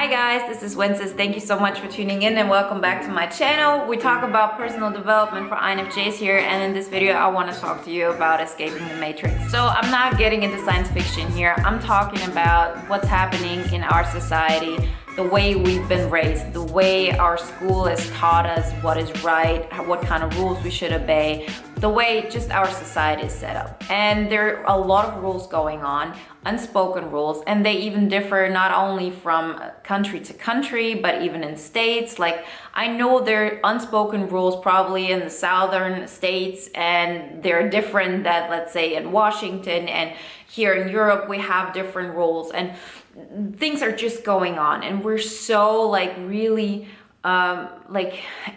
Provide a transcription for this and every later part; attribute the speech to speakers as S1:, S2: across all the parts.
S1: Hi guys, this is Wenzes. Thank you so much for tuning in and welcome back to my channel. We talk about personal development for INFJs here, and in this video I want to talk to you about escaping the matrix. So I'm not getting into science fiction here. I'm talking about what's happening in our society, the way we've been raised, the way our school has taught us what is right, what kind of rules we should obey, the way just our society is set up. And there are a lot of rules going on, unspoken rules, and they even differ not only from country to country, but even in states. Like, I know there are unspoken rules probably in the southern states, and they're different that, let's say, in Washington, and here in Europe we have different rules, and things are just going on, and we're so really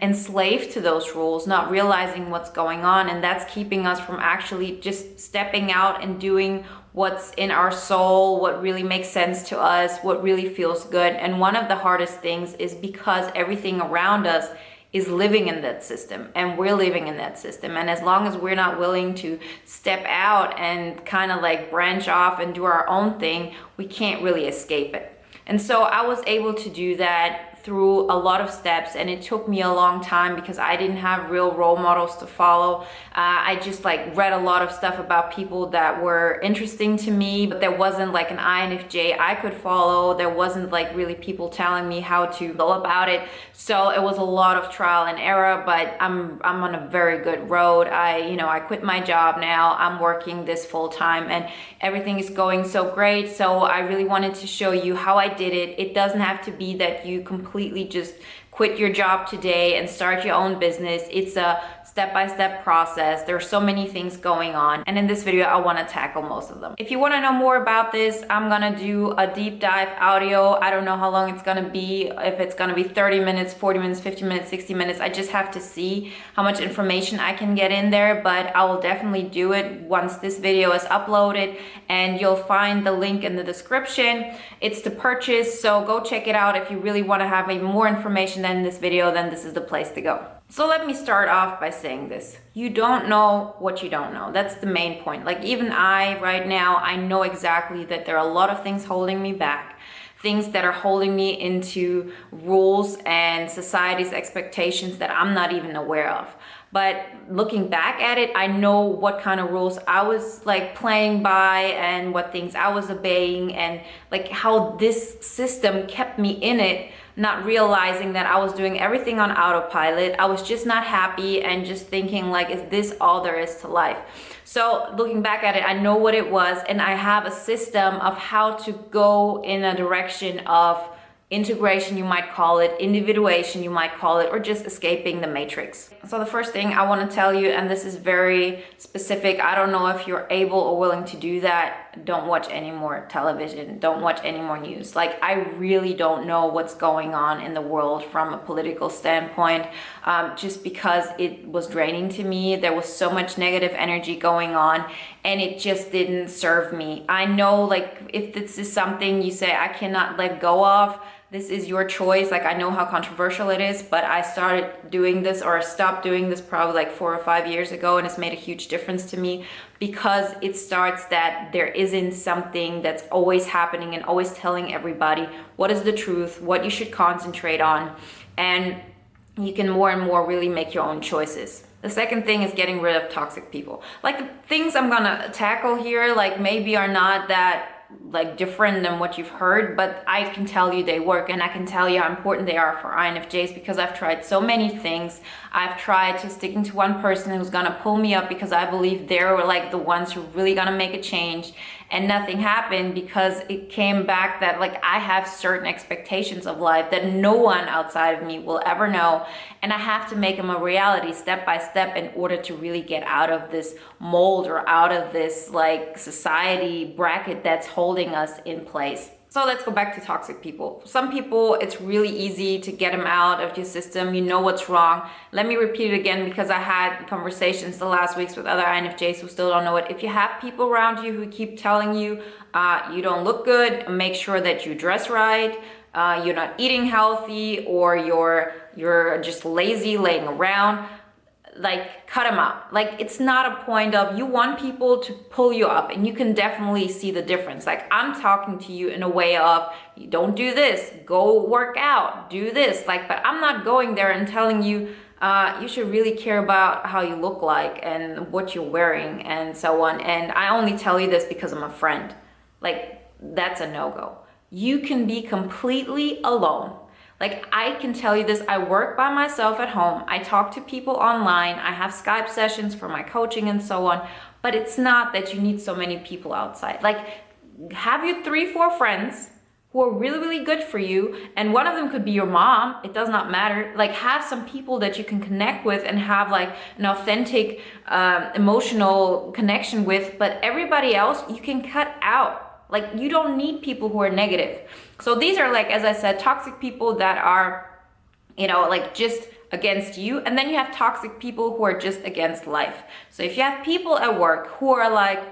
S1: enslaved to those rules, not realizing what's going on, and that's keeping us from actually just stepping out and doing what's in our soul, what really makes sense to us, what really feels good. And one of the hardest things is because everything around us is living in that system, and we're living in that system, and as long as we're not willing to step out and kind of like branch off and do our own thing, we can't really escape it. And so I was able to do that through a lot of steps, and it took me a long time because I didn't have real role models to follow. I just read a lot of stuff about people that were interesting to me, but there wasn't like an INFJ I could follow. There wasn't really people telling me how to go about it. So it was a lot of trial and error, but I'm on a very good road. I quit my job now. I'm working this full time and everything is going so great. So I really wanted to show you how I did it. It doesn't have to be that you completely just quit your job today and start your own business. It's a step-by-step process. There are so many things going on, and in this video I want to tackle most of them. If you want to know more about this, I'm gonna do a deep dive audio. I don't know how long it's gonna be, if it's gonna be 30 minutes, 40 minutes, 50 minutes, 60 minutes. I just have to see how much information I can get in there, but I will definitely do it once this video is uploaded, and you'll find the link in the description. It's to purchase, so go check it out. If you really want to have even more information than this video, then this is the place to go. So let me start off by saying this. You don't know what you don't know. That's the main point. Even I, right now, I know exactly that there are a lot of things holding me back. Things that are holding me into rules and society's expectations that I'm not even aware of. But looking back at it, I know what kind of rules I was playing by and what things I was obeying, and how this system kept me in it, not realizing that I was doing everything on autopilot. I was just not happy and just thinking is this all there is to life? So looking back at it, I know what it was, and I have a system of how to go in a direction of integration, you might call it, individuation, you might call it, or just escaping the matrix. So the first thing I want to tell you, and this is very specific, I don't know if you're able or willing to do that, don't watch any more television, don't watch any more news. I really don't know what's going on in the world from a political standpoint, just because it was draining to me. There was so much negative energy going on, and it just didn't serve me. I know if this is something you say I cannot let go of, this is your choice. I know how controversial it is, but I started doing this, or I stopped doing this probably 4 or 5 years ago, and it's made a huge difference to me because it starts that there isn't something that's always happening and always telling everybody what is the truth, what you should concentrate on, and you can more and more really make your own choices. The second thing is getting rid of toxic people. The things I'm gonna tackle here maybe are not that different than what you've heard, but I can tell you they work, and I can tell you how important they are for INFJs because I've tried so many things. I've tried to sticking to one person who's gonna pull me up because I believe they're the ones who are really gonna make a change, and nothing happened because it came back that I have certain expectations of life that no one outside of me will ever know, and I have to make them a reality step by step in order to really get out of this mold or out of this society bracket that's holding us in place. So let's go back to toxic people. Some people, it's really easy to get them out of your system. You know what's wrong. Let me repeat it again because I had conversations the last weeks with other INFJs who still don't know it. If you have people around you who keep telling you you don't look good, make sure that you dress right, you're not eating healthy, or you're just lazy laying around, like cut them out. Like it's not a point of, you want people to pull you up, and you can definitely see the difference. Like I'm talking to you in a way of, you don't do this, go work out, do this, like, but I'm not going there and telling you you should really care about how you look like and what you're wearing and so on. And I only tell you this because I'm a friend. Like that's a no-go. You can be completely alone. Like I can tell you this, I work by myself at home. I talk to people online. I have Skype sessions for my coaching and so on. But it's not that you need so many people outside. Like have you 3-4 friends who are really, really good for you. And one of them could be your mom. It does not matter. Like have some people that you can connect with and have like an authentic emotional connection with. But everybody else you can cut out. Like you don't need people who are negative. So these are, like, as I said, toxic people that are, you know, like just against you. And then you have toxic people who are just against life. So if you have people at work who are like,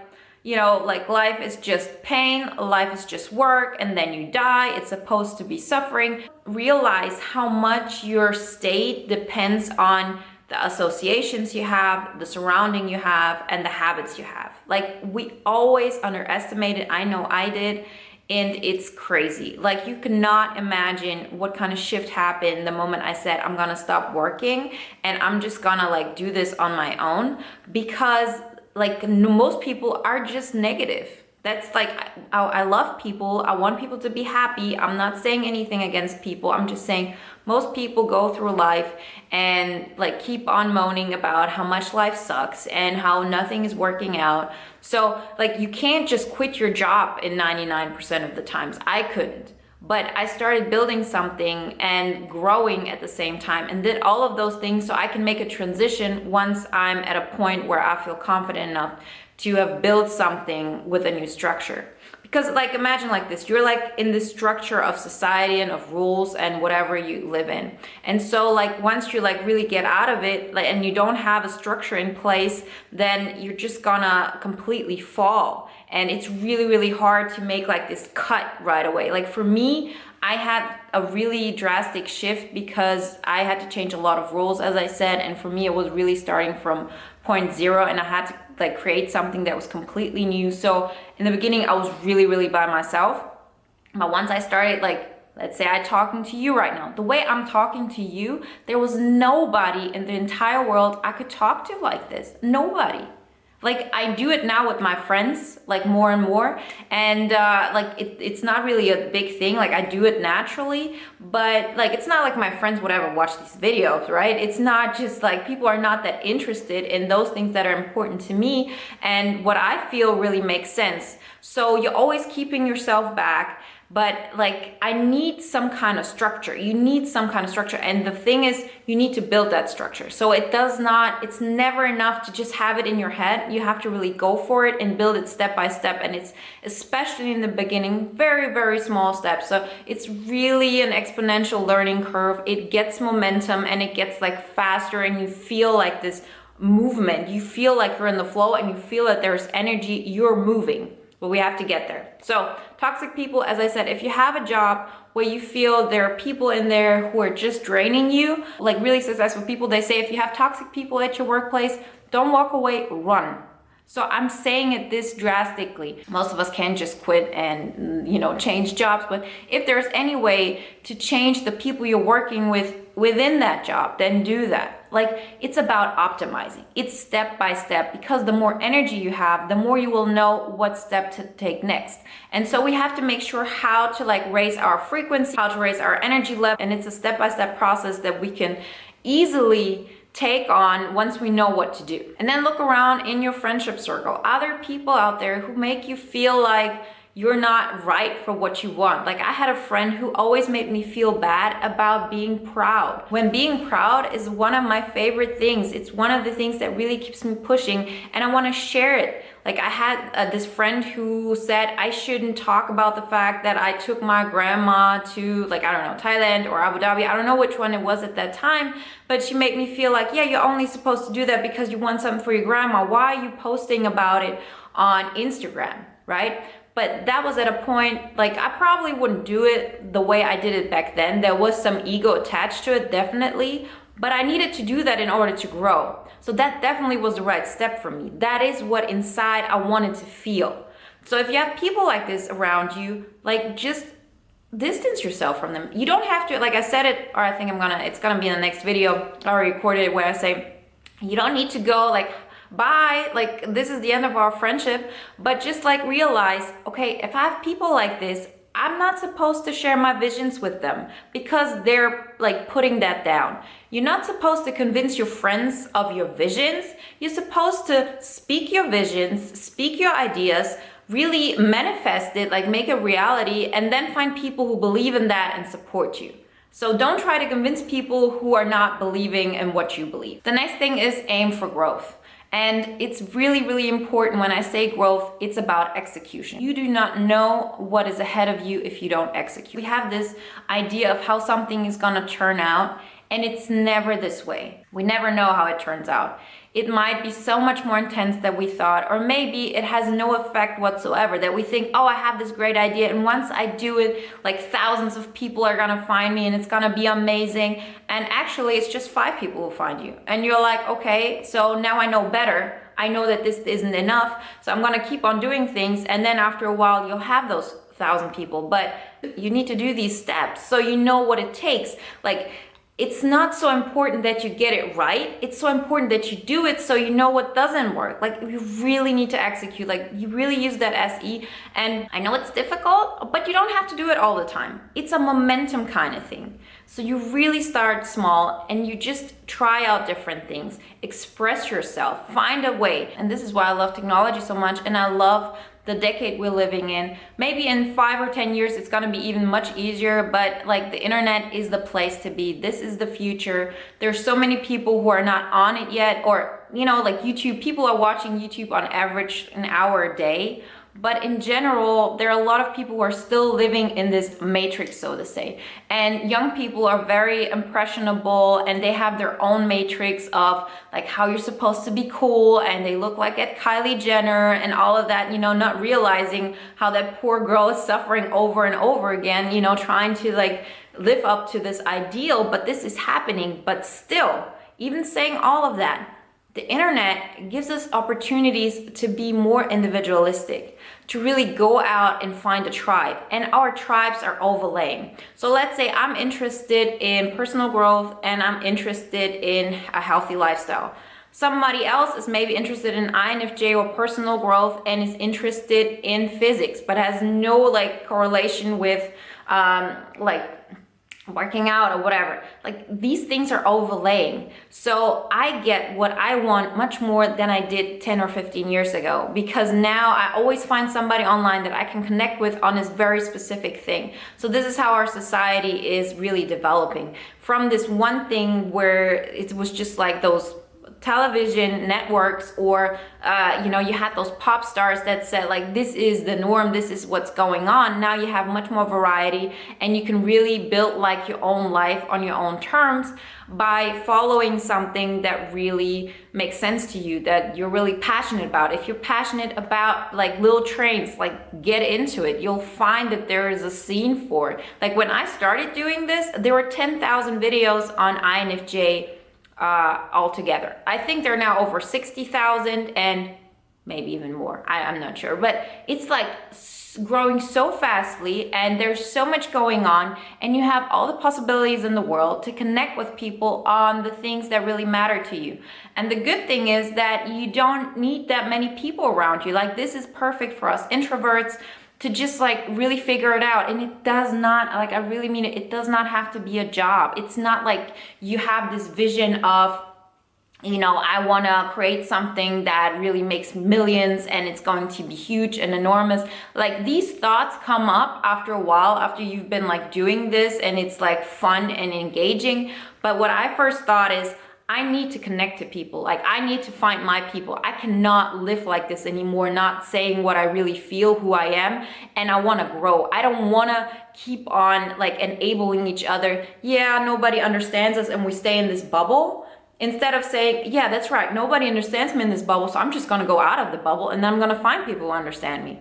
S1: you know, like life is just pain, life is just work, and then you die, it's supposed to be suffering. Realize how much your state depends on the associations you have, the surrounding you have, and the habits you have. Like we always underestimate it. I know I did. And it's crazy. Like you cannot imagine what kind of shift happened the moment I said, I'm gonna stop working and I'm just gonna like do this on my own, because like most people are just negative. That's like, I love people. I want people to be happy. I'm not saying anything against people. I'm just saying most people go through life and like keep on moaning about how much life sucks and how nothing is working out. So like you can't just quit your job in 99% of the times. I couldn't. But I started building something and growing at the same time and did all of those things so I can make a transition once I'm at a point where I feel confident enough to have built something with a new structure. Because like imagine like this, you're like in this structure of society and of rules and whatever you live in. And so like once you like really get out of it, like, and you don't have a structure in place, then you're just gonna completely fall. And it's really, really hard to make like this cut right away. Like for me, I had a really drastic shift because I had to change a lot of rules, as I said. And for me, it was really starting from point zero, and I had to like create something that was completely new. So in the beginning, I was really, really by myself. But once I started, like, let's say I'm talking to you right now, the way I'm talking to you, there was nobody in the entire world I could talk to like this. Nobody. Like I do it now with my friends, like more and more, and like it's not really a big thing. Like I do it naturally, but like it's not like my friends would ever watch these videos, right? It's not just like people are not that interested in those things that are important to me and what I feel really makes sense. So you're always keeping yourself back. But like I need some kind of structure. You need some kind of structure, and the thing is you need to build that structure. So it's never enough to just have it in your head. You have to really go for it and build it step by step, and it's especially in the beginning very, very small steps. So it's really an exponential learning curve. It gets momentum and it gets like faster, and you feel like this movement. You feel like you're in the flow and you feel that there's energy, you're moving. But we have to get there. So toxic people, as I said, if you have a job where you feel there are people in there who are just draining you, like really successful people, they say if you have toxic people at your workplace, don't walk away, run. So I'm saying it this drastically. Most of us can't just quit and, you know, change jobs. But if there's any way to change the people you're working with within that job, then do that. Like it's about optimizing. It's step by step, because the more energy you have, the more you will know what step to take next. And so we have to make sure how to like raise our frequency, how to raise our energy level. And it's a step-by-step process that we can easily take on once we know what to do. And then look around in your friendship circle. Are there people out there who make you feel like you're not right for what you want? Like I had a friend who always made me feel bad about being proud, when being proud is one of my favorite things. It's one of the things that really keeps me pushing, and I want to share it. Like I had this friend who said I shouldn't talk about the fact that I took my grandma to, like, I don't know, Thailand or Abu Dhabi. I don't know which one it was at that time, but she made me feel like, yeah, you're only supposed to do that because you want something for your grandma. Why are you posting about it on Instagram, right? But that was at a point, like I probably wouldn't do it the way I did it back then. There was some ego attached to it, definitely. But I needed to do that in order to grow. So that definitely was the right step for me. That is what inside I wanted to feel. So if you have people like this around you, like, just distance yourself from them. You don't have to, like I said it, or I think it's gonna be in the next video. I recorded it where I say, you don't need to go like, bye, like this is the end of our friendship, but just like realize, okay, if I have people like this, I'm not supposed to share my visions with them because they're like putting that down. You're not supposed to convince your friends of your visions. You're supposed to speak your visions, speak your ideas, really manifest it, like make it reality, and then find people who believe in that and support you. So don't try to convince people who are not believing in what you believe. The next thing is aim for growth. And it's really, really important when I say growth, it's about execution. You do not know what is ahead of you if you don't execute. We have this idea of how something is gonna turn out, and it's never this way. We never know how it turns out. It might be so much more intense than we thought, or maybe it has no effect whatsoever, that we think, oh, I have this great idea, and once I do it, like thousands of people are gonna find me and it's gonna be amazing. And actually it's just 5 people who find you. And you're like, okay, so now I know better. I know that this isn't enough, so I'm gonna keep on doing things, and then after a while you'll have those 1,000 people. But you need to do these steps so you know what it takes. Like, it's not so important that you get it right. It's so important that you do it so you know what doesn't work. Like, you really need to execute. Like, you really use that SE. And I know it's difficult, but you don't have to do it all the time. It's a momentum kind of thing. So you really start small and you just try out different things. Express yourself. Find a way. And this is why I love technology so much. And I love the decade we're living in. Maybe in 5 or 10 years, it's gonna be even much easier, but like, the internet is the place to be. This is the future. There's so many people who are not on it yet, or, you know, like YouTube, people are watching YouTube on average an hour a day. But in general, there are a lot of people who are still living in this matrix, so to say. And young people are very impressionable, and they have their own matrix of like how you're supposed to be cool, and they look like at Kylie Jenner and all of that, you know, not realizing how that poor girl is suffering over and over again, you know, trying to like live up to this ideal. But this is happening. But still, even saying all of that, the internet gives us opportunities to be more individualistic, to really go out and find a tribe. And our tribes are overlaying. So let's say I'm interested in personal growth and I'm interested in a healthy lifestyle. Somebody else is maybe interested in INFJ or personal growth and is interested in physics, but has no like correlation with like working out or whatever. Like, these things are overlaying. So I get what I want much more than I did 10 or 15 years ago, because now I always find somebody online that I can connect with on this very specific thing. So this is how our society is really developing, from this one thing where it was just like those television networks, or you know, you had those pop stars that said like, this is the norm, this is what's going on. Now you have much more variety, and you can really build like your own life on your own terms by following something that really makes sense to you, that you're really passionate about. If you're passionate about like little trains, like, get into it. You'll find that there is a scene for it. Like, when I started doing this, there were 10,000 videos on INFJ altogether. I think there are now over 60,000, and maybe even more. I'm not sure, but it's like growing so fastly, and there's so much going on, and you have all the possibilities in the world to connect with people on the things that really matter to you. And the good thing is that you don't need that many people around you. Like, this is perfect for us introverts to just like really figure it out. And it does not, like, I really mean it, it does not have to be a job. It's not like you have this vision of, you know, I want to create something that really makes millions and it's going to be huge and enormous. Like, these thoughts come up after a while, after you've been like doing this and it's like fun and engaging. But what I first thought is, I need to connect to people. Like, I need to find my people. I cannot live like this anymore, not saying what I really feel, who I am, and I want to grow. I don't want to keep on like enabling each other. Yeah, nobody understands us and we stay in this bubble. Instead of saying, yeah, that's right, nobody understands me in this bubble, so I'm just going to go out of the bubble and then I'm going to find people who understand me.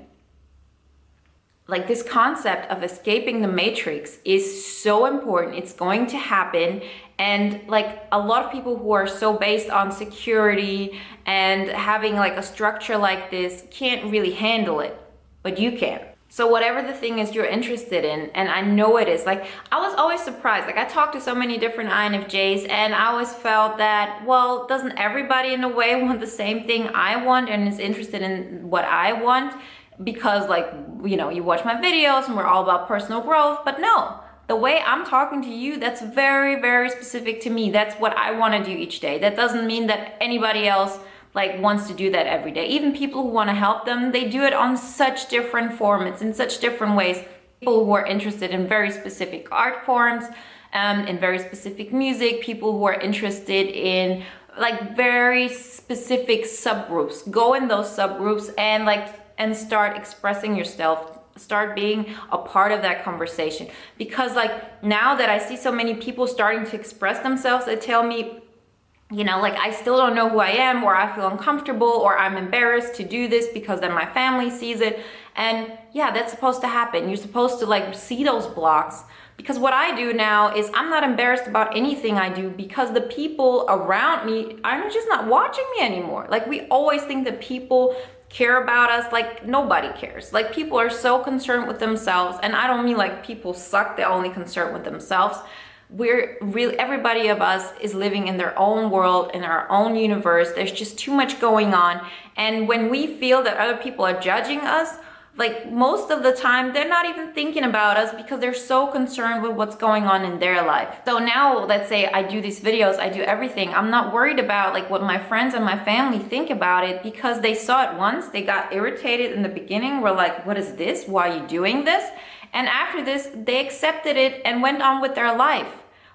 S1: like this concept of escaping the matrix is so important. It's going to happen. And like a lot of people who are so based on security and having like a structure like this can't really handle it, but you can. So whatever the thing is you're interested in, and I know it is, like I was always surprised. Like I talked to so many different INFJs and I always felt that, well, doesn't everybody in a way want the same thing I want and is interested in what I want? Because like, you know, you watch my videos and we're all about personal growth, but no. The way I'm talking to you, that's very, very specific to me. That's what I want to do each day. That doesn't mean that anybody else like wants to do that every day. Even people who want to help them, they do it on such different formats, in such different ways. People who are interested in very specific art forms, in very specific music, people who are interested in like very specific subgroups. Go in those subgroups and start expressing yourself. Start being a part of that conversation. Because like now that I see so many people starting to express themselves, they tell me, you know, like I still don't know who I am, or I feel uncomfortable, or I'm embarrassed to do this because then my family sees it. And yeah, that's supposed to happen. You're supposed to like see those blocks. Because what I do now is I'm not embarrassed about anything I do because the people around me are just not watching me anymore. Like we always think that people care about us. Like nobody cares. Like people are so concerned with themselves, and I don't mean like people suck, they're only concerned with themselves. We're really, everybody of us is living in their own world, in our own universe. There's just too much going on, and when we feel that other people are judging us, like most of the time they're not even thinking about us because they're so concerned with what's going on in their life. So now let's say I do these videos, I do everything, I'm not worried about like what my friends and my family think about it, because they saw it once, they got irritated in the beginning, were like, what is this, why are you doing this? And after this they accepted it and went on with their life.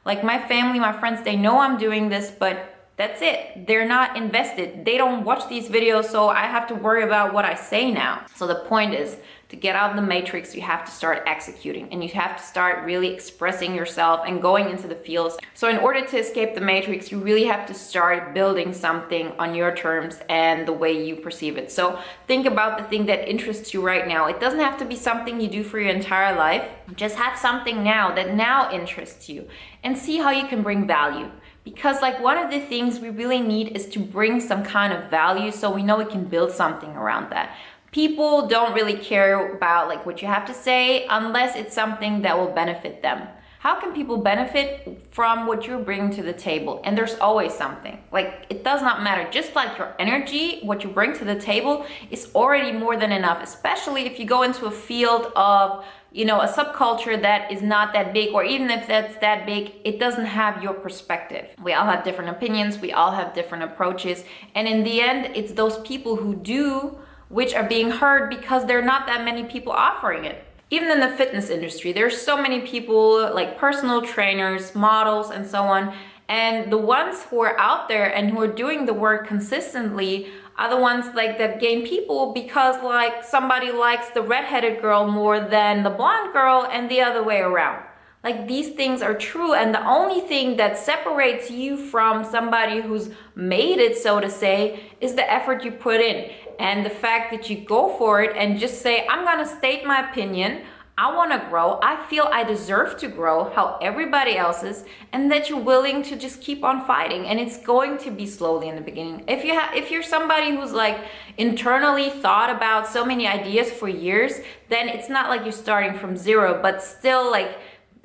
S1: Like my family, my friends, they know I'm doing this, but that's it. They're not invested. They don't watch these videos, so I have to worry about what I say now. So the point is, to get out of the matrix, you have to start executing, and you have to start really expressing yourself and going into the fields. So in order to escape the matrix, you really have to start building something on your terms and the way you perceive it. So think about the thing that interests you right now. It doesn't have to be something you do for your entire life. Just have something now that now interests you, and see how you can bring value. Because like one of the things we really need is to bring some kind of value, so we know we can build something around that. People don't really care about like what you have to say unless it's something that will benefit them. How can people benefit from what you're bringing to the table? And there's always something. Like it does not matter. Just like your energy, what you bring to the table is already more than enough, especially if you go into a field of, you know, a subculture that is not that big, or even if that's that big, it doesn't have your perspective. We all have different opinions, we all have different approaches, and in the end, it's those people who do which are being heard because there are not that many people offering it. Even in the fitness industry, there's so many people like personal trainers, models, and so on, and the ones who are out there and who are doing the work consistently are the ones like that gain people, because like somebody likes the redheaded girl more than the blonde girl, and the other way around. Like these things are true, and the only thing that separates you from somebody who's made it, so to say, is the effort you put in, and the fact that you go for it and just say, I'm gonna state my opinion, I want to grow, I feel I deserve to grow how everybody else is, and that you're willing to just keep on fighting. And it's going to be slowly in the beginning. If you're somebody who's like internally thought about so many ideas for years, then it's not like you're starting from zero, but still like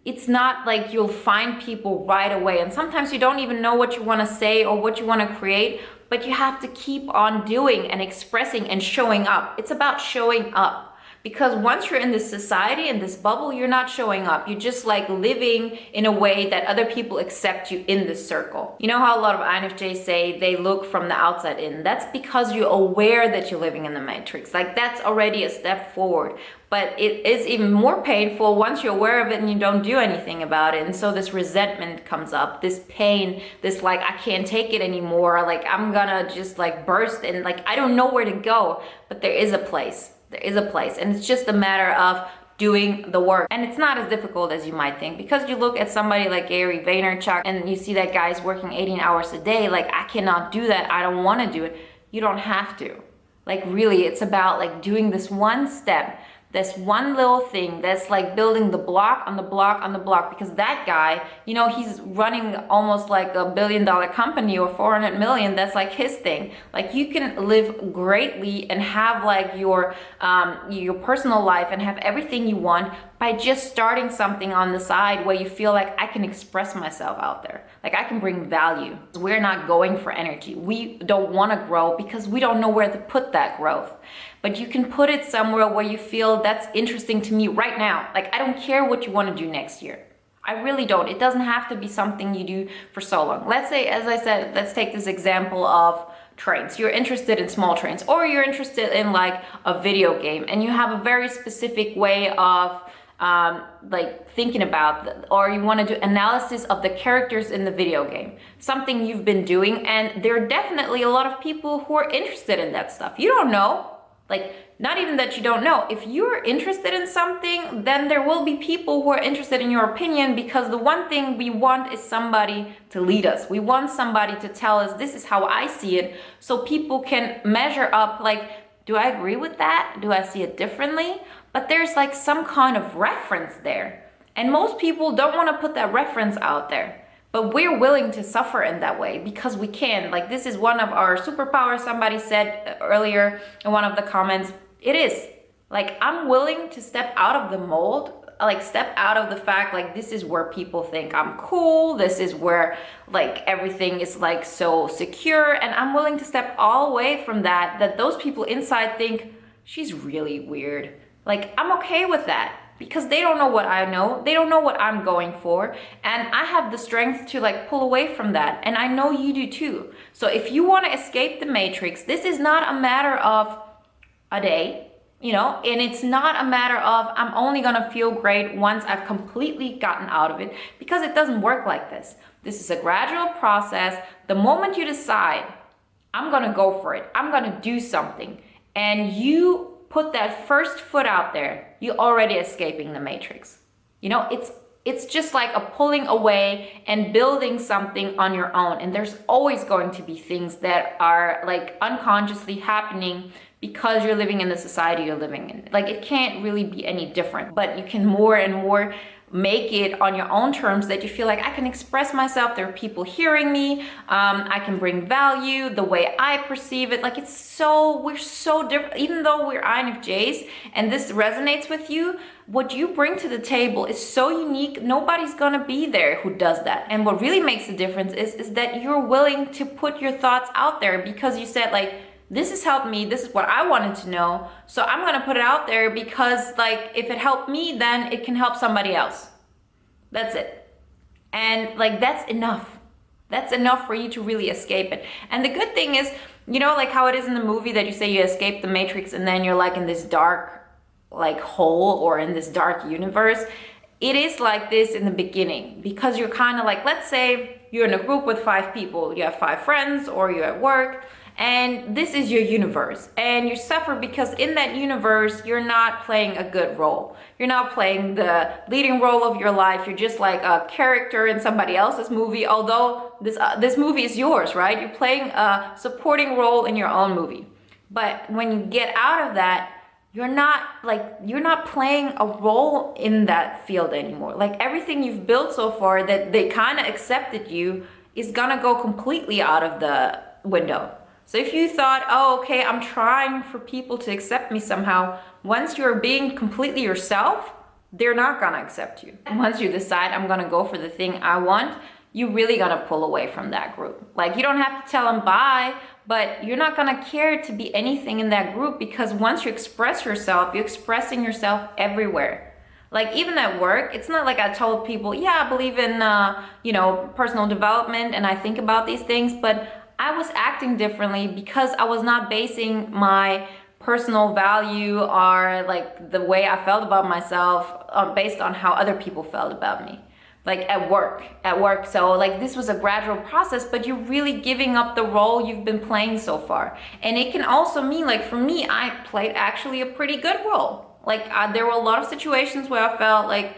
S1: it's not like you'll find people right away. And sometimes you don't even know what you want to say or what you want to create, but you have to keep on doing and expressing and showing up. It's about showing up. Because once you're in this society, in this bubble, you're not showing up. You're just like living in a way that other people accept you in this circle. You know how a lot of INFJs say they look from the outside in? That's because you're aware that you're living in the matrix. Like that's already a step forward. But it is even more painful once you're aware of it and you don't do anything about it. And so this resentment comes up, this pain, this like, I can't take it anymore. Like I'm gonna just like burst, and like, I don't know where to go, but there is a place. There is a place, and it's just a matter of doing the work. And it's not as difficult as you might think, because you look at somebody like Gary Vaynerchuk and you see that guy's working 18 hours a day. Like, I cannot do that. I don't want to do it. You don't have to. Like, really, it's about like doing this one step This one little thing that's like building the block on the block on the block, because that guy, he's running almost like $1 billion company or 400 million. That's like his thing. Like, you can live greatly and have like your personal life and have everything you want by just starting something on the side where you feel like, I can express myself out there. Like, I can bring value. We're not going for energy. We don't want to grow because we don't know where to put that growth. But you can put it somewhere where you feel that's interesting to me right now. Like, I don't care what you want to do next year. I really don't. It doesn't have to be something you do for so long. Let's say, as I said, let's take this example of trains. You're interested in small trains, or you're interested in like a video game, and you have a very specific way of like thinking about, or you want to do analysis of the characters in the video game, something you've been doing, and there are definitely a lot of people who are interested in that stuff. You don't know. Like, not even that you don't know. If you're interested in something, then there will be people who are interested in your opinion, because the one thing we want is somebody to lead us. We want somebody to tell us, this is how I see it, so people can measure up, like, do I agree with that? Do I see it differently? But there's like some kind of reference there. And most people don't want to put that reference out there. But we're willing to suffer in that way because we can. Like, this is one of our superpowers. Somebody said earlier in one of the comments, it is. Like, I'm willing to step out of the mold, like step out of the fact, like, this is where people think I'm cool. This is where like everything is like so secure. And I'm willing to step all away from that those people inside think she's really weird. Like, I'm okay with that. Because they don't know what I know. They don't know what I'm going for. And I have the strength to like pull away from that. And I know you do too. So if you want to escape the matrix, this is not a matter of a day, and it's not a matter of I'm only going to feel great once I've completely gotten out of it, because it doesn't work like this. This is a gradual process. The moment you decide, I'm going to go for it, I'm going to do something, and you put that first foot out there, you're already escaping the matrix. It's just like a pulling away and building something on your own. And there's always going to be things that are like unconsciously happening because you're living in the society you're living in. Like, it can't really be any different, but you can more and more make it on your own terms, that you feel like I can express myself, there are people hearing me, I can bring value the way I perceive it. Like, we're so different. Even though we're INFJs and this resonates with you, what you bring to the table is so unique. Nobody's gonna be there who does that. And what really makes the difference is that you're willing to put your thoughts out there, because you said, like, this has helped me, this is what I wanted to know, so I'm gonna put it out there, because like, if it helped me, then it can help somebody else. That's it. And like, that's enough. That's enough for you to really escape it. And the good thing is, like how it is in the movie that you say you escape the matrix and then you're like in this dark like hole or in this dark universe. It is like this in the beginning, because you're kind of like, let's say you're in a group with 5 people, you have 5 friends, or you're at work, and this is your universe, and you suffer because in that universe you're not playing a good role. You're not playing the leading role of your life. You're just like a character in somebody else's movie, although this movie is yours, right? You're playing a supporting role in your own movie. But when you get out of that, you're not playing a role in that field anymore. Like, everything you've built so far that they kind of accepted you is gonna go completely out of the window. So if you thought, oh, okay, I'm trying for people to accept me somehow, once you're being completely yourself, they're not gonna accept you. And once you decide, I'm gonna go for the thing I want, you're really gonna pull away from that group. Like, you don't have to tell them bye, but you're not gonna care to be anything in that group, because once you express yourself, you're expressing yourself everywhere. Like, even at work, it's not like I told people, yeah, I believe in, personal development and I think about these things, but I was acting differently because I was not basing my personal value or like the way I felt about myself based on how other people felt about me. Like at work. So like, this was a gradual process, but you're really giving up the role you've been playing so far. And it can also mean, like, for me, I played actually a pretty good role. Like there were a lot of situations where I felt like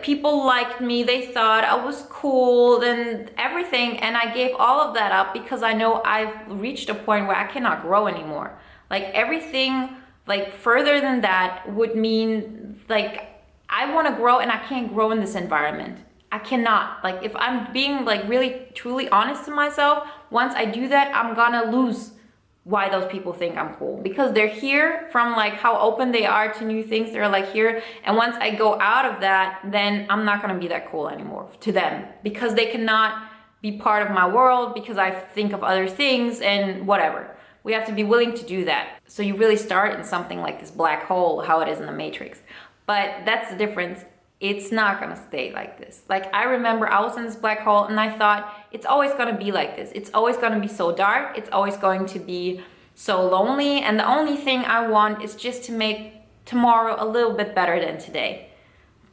S1: people liked me, they thought I was cool and everything, and I gave all of that up because I know I've reached a point where I cannot grow anymore. Like, everything Like further than that would mean like I want to grow and I can't grow in this environment. I cannot. Like if I'm being like really truly honest to myself, once I do that, I'm gonna lose why those people think I'm cool, because they're here from like how open they are to new things. They're like here, and once I go out of that, then I'm not gonna be that cool anymore to them, because they cannot be part of my world because I think of other things and whatever. We have to be willing to do that. So you really start in something like this black hole, how it is in the Matrix. But that's the difference. It's not gonna stay like this. Like I remember I was in this black hole and I thought it's always gonna be like this. It's always gonna be so dark. It's always going to be so lonely. And the only thing I want is just to make tomorrow a little bit better than today.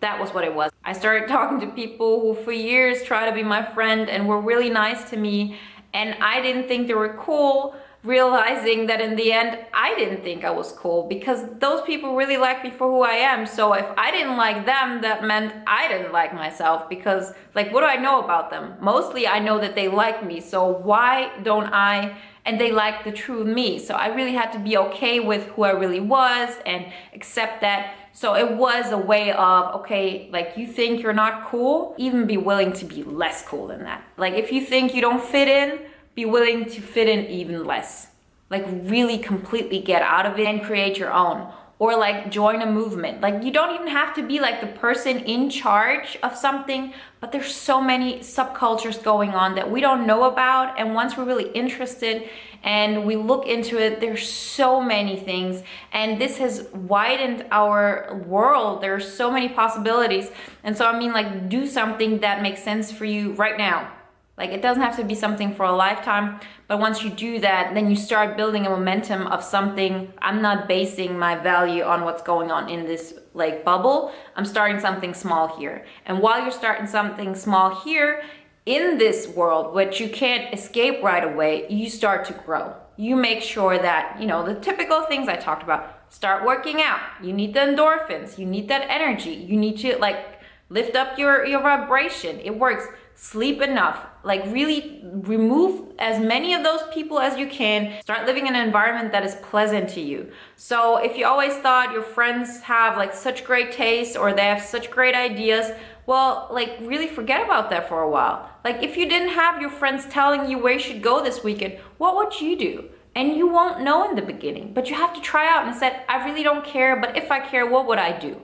S1: That was what it was. I started talking to people who for years tried to be my friend and were really nice to me, and I didn't think they were cool, realizing that in the end I didn't think I was cool, because those people really liked me for who I am. So if I didn't like them, that meant I didn't like myself, because like what do I know about them? Mostly I know that they like me, so why don't I? And they like the true me. So I really had to be okay with who I really was and accept that. So it was a way of, okay, like you think you're not cool, even be willing to be less cool than that. Like if you think you don't fit in, be willing to fit in even less. Like really completely get out of it and create your own. Or like join a movement. Like you don't even have to be like the person in charge of something, but there's so many subcultures going on that we don't know about. And once we're really interested and we look into it, there's so many things. And this has widened our world. There's so many possibilities. And so I mean, like, do something that makes sense for you right now. Like it doesn't have to be something for a lifetime, but once you do that, then you start building a momentum of something. I'm not basing my value on what's going on in this like bubble. I'm starting something small here. And while you're starting something small here in this world, which you can't escape right away, you start to grow. You make sure that, you know, the typical things I talked about, start working out. You need the endorphins, you need that energy. You need to like lift up your vibration. It works. Sleep enough, like really remove as many of those people as you can. Start living in an environment that is pleasant to you. So if you always thought your friends have like such great taste or they have such great ideas, well, like really forget about that for a while. Like if you didn't have your friends telling you where you should go this weekend, what would you do? And you won't know in the beginning, but you have to try out and said, I really don't care, but if I care, what would I do?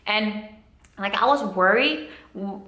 S1: And like I was worried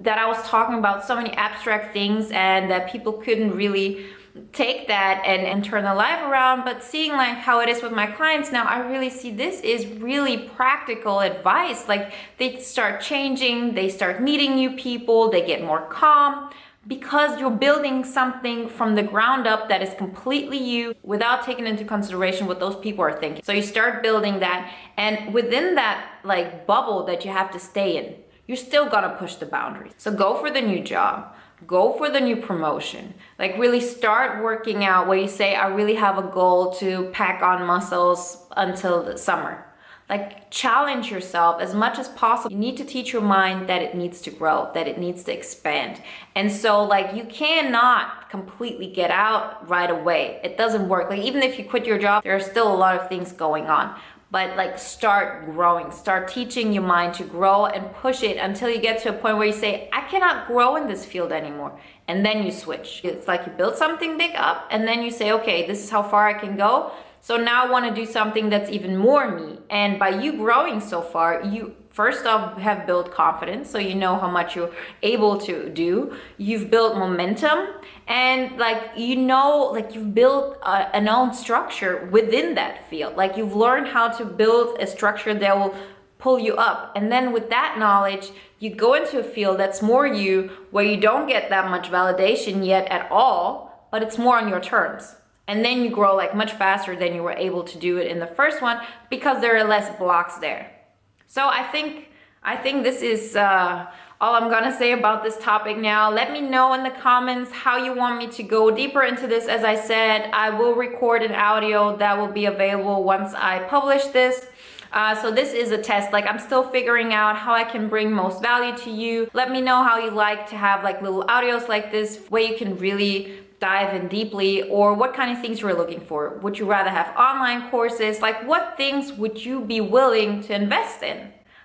S1: that I was talking about so many abstract things and that people couldn't really take that and turn their life around. But seeing like how it is with my clients now, I really see this is really practical advice. Like they start changing, they start meeting new people, they get more calm, because you're building something from the ground up that is completely you without taking into consideration what those people are thinking. So you start building that, and within that like bubble that you have to stay in, you're still gonna push the boundaries. So go for the new job, go for the new promotion, like really start working out where you say, I really have a goal to pack on muscles until the summer. Like challenge yourself as much as possible. You need to teach your mind that it needs to grow, that it needs to expand. And so like you cannot completely get out right away. It doesn't work. Like even if you quit your job, there are still a lot of things going on. But like start growing, start teaching your mind to grow and push it until you get to a point where you say, I cannot grow in this field anymore. And then you switch. It's like you build something big up and then you say, okay, this is how far I can go. So now I want to do something that's even more me. And by you growing so far, you first off have built confidence, so you know how much you're able to do. You've built momentum, and like you know, like you've built an own structure within that field. Like you've learned how to build a structure that will pull you up. And then with that knowledge, you go into a field that's more you, where you don't get that much validation yet at all, but it's more on your terms. And then you grow like much faster than you were able to do it in the first one, because there are less blocks there. So I think this is all I'm gonna say about this topic now. Let me know in the comments how you want me to go deeper into this. As I said, I will record an audio that will be available once I publish this. So this is a test. Like I'm still figuring out how I can bring most value to you. Let me know how you like to have like little audios like this, where you can really dive in deeply, or what kind of things you're looking for. Would you rather have online courses? Like, what things would you be willing to invest in?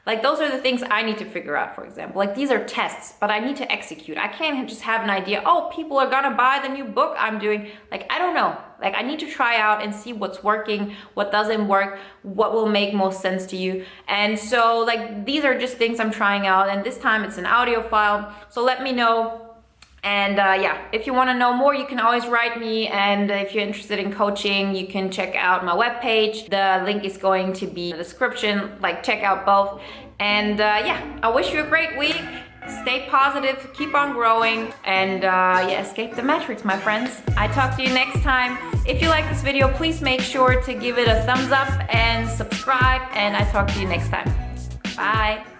S1: Like, those are the things I need to figure out, for example. Like, these are tests, but I need to execute. I can't just have an idea, oh, people are gonna buy the new book I'm doing. Like, I don't know. Like, I need to try out and see what's working, what doesn't work, what will make most sense to you. And so, like, these are just things I'm trying out. And this time it's an audio file. So let me know. And yeah, if you want to know more, you can always write me. And if you're interested in coaching, you can check out my webpage. The link is going to be in the description. Like, check out both. And yeah, I wish you a great week. Stay positive, keep on growing, and yeah, escape the matrix, my friends. I talk to you next time. If you like this video, please make sure to give it a thumbs up and subscribe. And I talk to you next time. Bye.